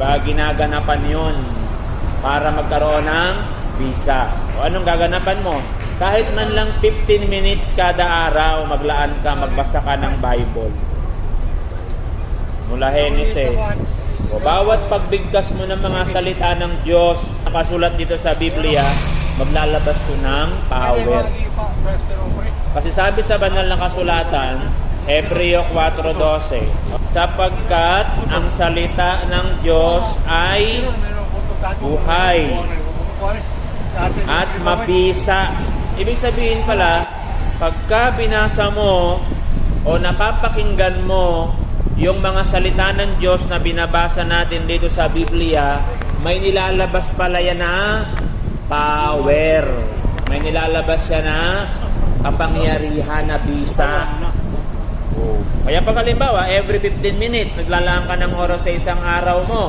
Diba? Ginaganapan yun para magkaroon ng visa. O anong gaganapan mo? Kahit man lang 15 minutes kada araw, maglaan ka, magbasa ka ng Bible. Mula Genesis. O bawat pagbigkas mo ng mga salita ng Diyos, nakasulat dito sa Biblia, maglalabas yun ng power. Kasi sabi sa banal na kasulatan, Hebreo 4:12, sapagkat ang salita ng Diyos ay buhay at mabisa. Ibig sabihin pala, pagka binasa mo o napapakinggan mo yung mga salita ng Diyos na binabasa natin dito sa Biblia, may nilalabas pala yan na power. May nilalabas siya na kapangyarihan na bisa. Kaya pag halimbawa, every 15 minutes, naglalaan ka ng oras sa isang araw mo,